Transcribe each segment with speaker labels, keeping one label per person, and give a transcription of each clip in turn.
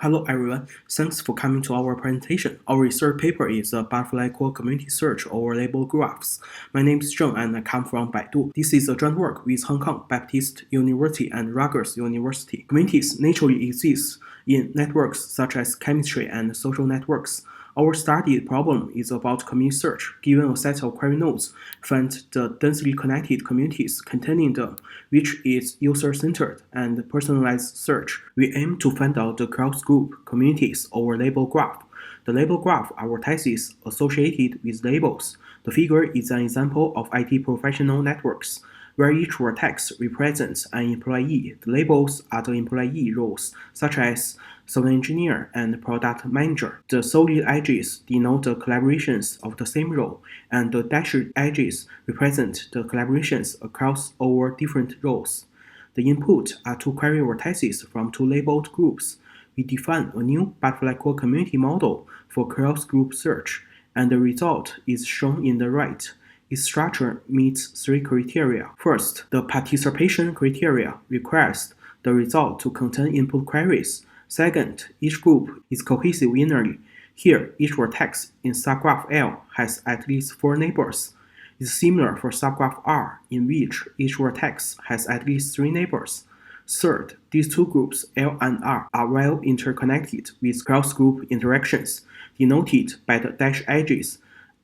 Speaker 1: Hello everyone, thanks for coming to our presentation. Our research paper is a butterfly core community search over label graphs. My name is Zheng and I come from Baidu. This is a joint work with Hong Kong Baptist University and Rutgers University. Communities naturally exist in networks such as chemistry and social networks. Our studied problem is about community search. Given a set of query nodes, find the densely connected communities containing them, which is user-centered and personalized search. We aim to find out the cross-group communities over label graph. The label graph are vertices associated with labels. The figure is an example of IT professional networks, where each vertex represents an employee. The labels are the employee roles, such as software engineer and product manager. The solid edges denote the collaborations of the same role, and the dashed edges represent the collaborations across over different roles. The input are two query vertices from two labeled groups. We define a new butterfly core community model for cross-group search, and the result is shown in the right. Its structure meets three criteria. First, the participation criteria requires the result to contain input queries. Second, each group is cohesive linearly. Here, each vertex in subgraph L has at least 4 neighbors. It's similar for subgraph R, in which each vertex has at least 3 neighbors. Third, these two groups, L and R, are well interconnected with cross-group interactions, denoted by the dashed edges.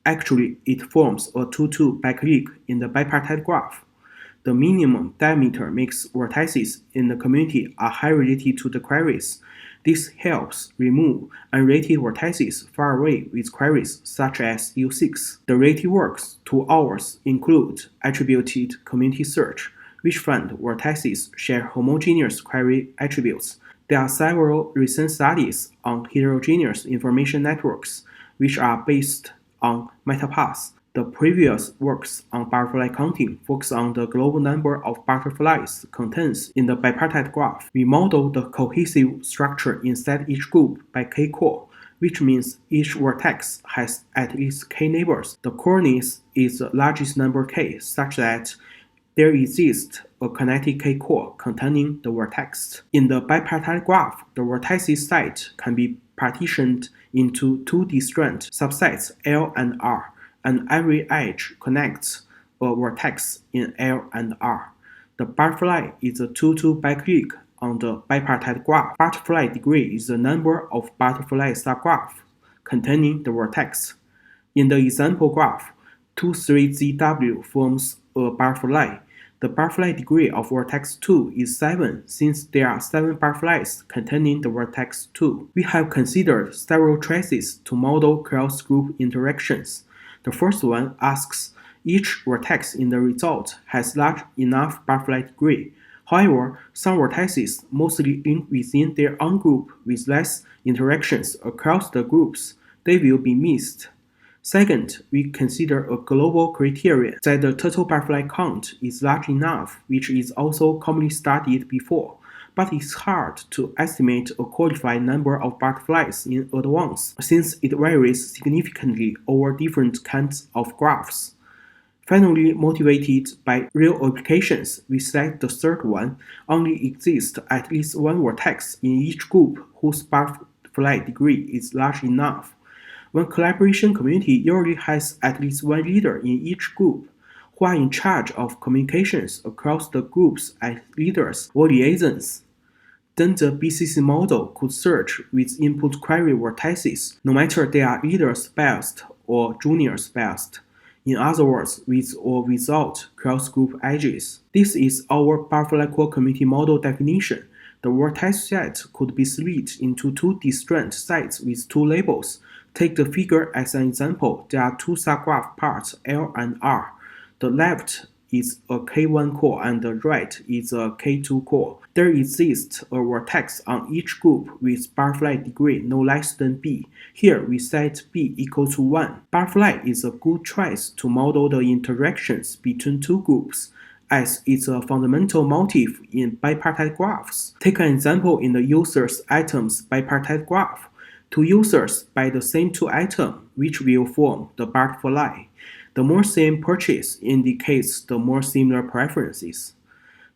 Speaker 1: Actually, it forms a 2-2 backlinked in the bipartite graph. The minimum diameter makes vertices in the community are high related to the queries. This helps remove unrelated vertices far away with queries such as U6. The related works to ours include attributed community search, which find vertices share homogeneous query attributes. There are several recent studies on heterogeneous information networks, which are based on metapaths. The previous works on butterfly counting focus on the global number of butterflies contained in the bipartite graph. We model the cohesive structure inside each group by k-core, which means each vertex has at least k neighbors. The coreness is the largest number k, such that there exists a connected k-core containing the vertex. In the bipartite graph, the vertices site can be partitioned into two distinct subsets L and R, and every edge connects a vertex in L and R. The butterfly is a 2-2 backlink on the bipartite graph. Butterfly degree is the number of butterfly subgraph containing the vertex. In the example graph, 2,3ZW forms a butterfly. The butterfly degree of vertex 2 is 7 since there are 7 butterflies containing the vertex 2. We have considered several traces to model cross-group interactions. The first one asks each vertex in the result has large enough butterfly degree. However, some vertices mostly link within their own group with less interactions across the groups. They will be missed. Second, we consider a global criterion that the total butterfly count is large enough, which is also commonly studied before, but it's hard to estimate a qualified number of butterflies in advance, since it varies significantly over different kinds of graphs. Finally, motivated by real applications, we select the third one. Only exists at least one vertex in each group whose butterfly degree is large enough. One collaboration community usually has at least one leader in each group, who are in charge of communications across the groups as leaders or liaisons. Then the BCC model could search with input query vertices, no matter they are leaders biased or juniors biased. In other words, with or without cross-group edges. This is our butterfly core community model definition. The vertex set could be split into two distinct sets with two labels. Take the figure as an example. There are two subgraph parts, L and R. The left is a K1 core and the right is a K2 core. There exists a vertex on each group with butterfly degree no less than B. Here we set B equal to 1. Butterfly is a good choice to model the interactions between two groups, as it's a fundamental motif in bipartite graphs. Take an example in the user's items bipartite graph. Two users buy the same two items, which will form the butterfly. The more same purchase indicates the more similar preferences.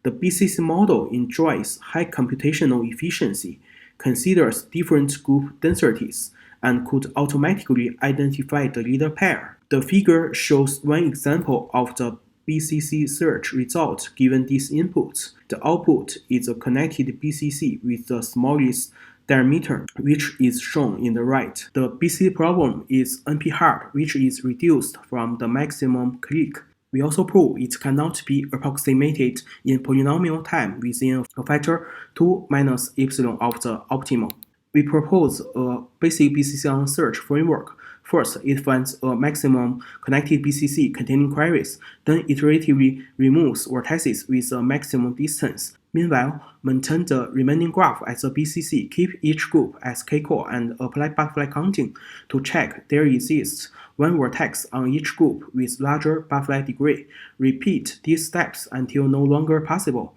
Speaker 1: The BCC model enjoys high computational efficiency. considers different group densities and could automatically identify the leader pair. The figure shows one example of the BCC search result given these inputs. The output is a connected BCC with the smallest diameter, which is shown in the right. The BCC problem is NP-hard, which is reduced from the maximum click. We also prove it cannot be approximated in polynomial time within a factor 2 minus epsilon of the optimal. We propose a basic BCC search framework. First, it finds a maximum connected BCC containing queries, then iteratively removes vertices with a maximum distance. Meanwhile, maintain the remaining graph as a BCC, keep each group as k-core, and apply butterfly counting to check there exists one vertex on each group with larger butterfly degree. Repeat these steps until no longer possible.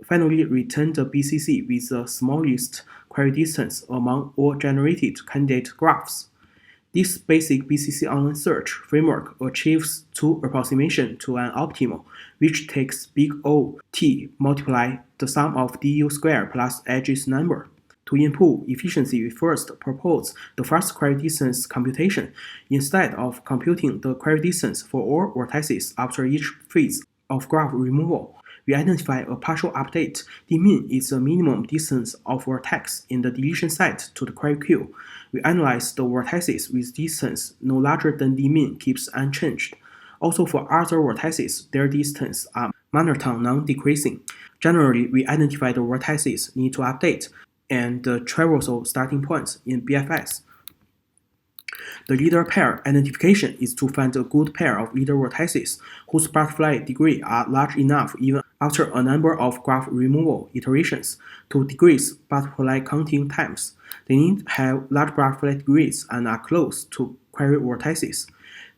Speaker 1: Finally, return the BCC with the smallest query distance among all generated candidate graphs. This basic BCC online search framework achieves two approximations to an optimal, which takes big O T multiply the sum of du square plus edges number. To improve efficiency, we first propose the first query distance computation. Instead of computing the query distance for all vertices after each phase of graph removal, we identify a partial update. Dmin is the minimum distance of vertex in the deletion set to the query queue. We analyze the vertices with distance no larger than dmin keeps unchanged. Also for other vertices, their distance are monotone non-decreasing. Generally, we identify the vertices need to update and the traversal starting points in BFS. The leader pair identification is to find a good pair of leader vertices whose butterfly degree are large enough even after a number of graph removal iterations to decrease butterfly counting times. They need to have large butterfly degrees and are close to query vertices.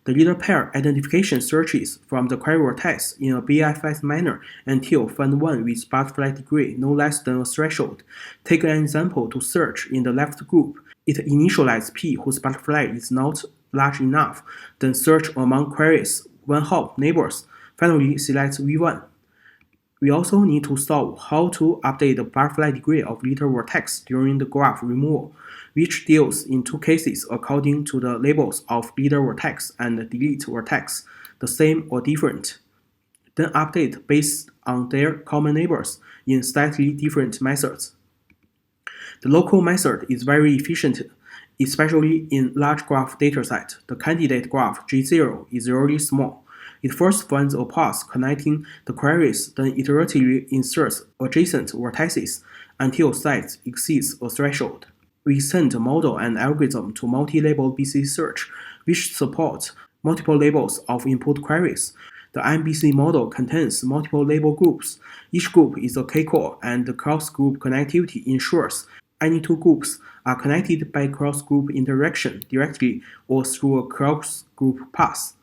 Speaker 1: The leader pair identification searches from the query vertex in a BFS manner until find one with butterfly degree no less than a threshold. Take an example to search in the left group. It initializes P whose butterfly is not large enough, then search among queries one-hop neighbors. Finally, select V1. We also need to solve how to update the butterfly degree of leader vertex during the graph removal, which deals in two cases according to the labels of leader vertex and delete vertex, the same or different. Then update based on their common neighbors in slightly different methods. The local method is very efficient, especially in large graph dataset. The candidate graph G0 is really small. It first finds a path connecting the queries, then iteratively inserts adjacent vertices until size exceeds a threshold. We extend the model and algorithm to multi-label BCC search, which supports multiple labels of input queries. The MBC model contains multiple label groups. Each group is a k-core, and the cross-group connectivity ensures any two groups are connected by cross-group interaction directly or through a cross-group path.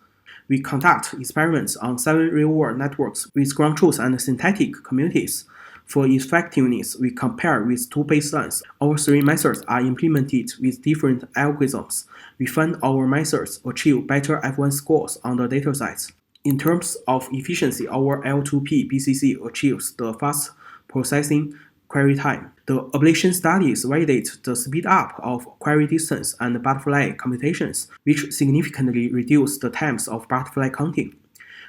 Speaker 1: We conduct experiments on 7 real-world networks with ground truth and synthetic communities. For effectiveness, we compare with two baselines. Our 3 methods are implemented with different algorithms. We find our methods achieve better F1 scores on the datasets. In terms of efficiency, our L2P BCC achieves the fast processing query time. The ablation studies validate the speed up of query distance and butterfly computations, which significantly reduce the times of butterfly counting.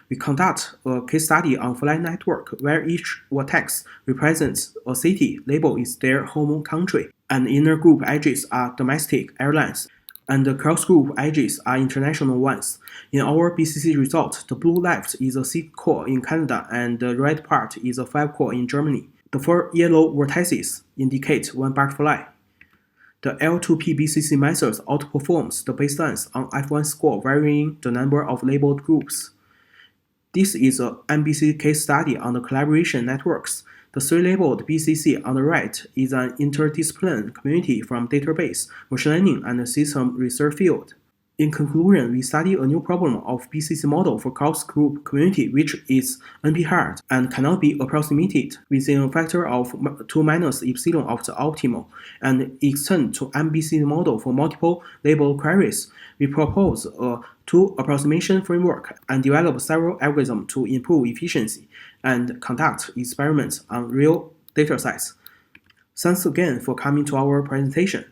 Speaker 1: We conduct a case study on flight network where each vertex represents a city labeled is their home country, and inner group edges are domestic airlines, and the cross-group edges are international ones. In our BCC result, the blue left is a 6 core in Canada and the red part is a 5 core in Germany. The 4 yellow vertices indicate one butterfly. The L2P BCC method outperforms the baselines on F1 score varying the number of labeled groups. This is a MBC case study on the collaboration networks. The 3 labeled BCC on the right is an interdisciplinary community from database, machine learning, and system research field. In conclusion, we study a new problem of BCC model for cross-group community which is NP-hard and cannot be approximated within a factor of 2 minus epsilon of the optimal, and extend to MBC model for multiple label queries. We propose a 2 approximation framework and develop several algorithms to improve efficiency and conduct experiments on real datasets. Thanks again for coming to our presentation.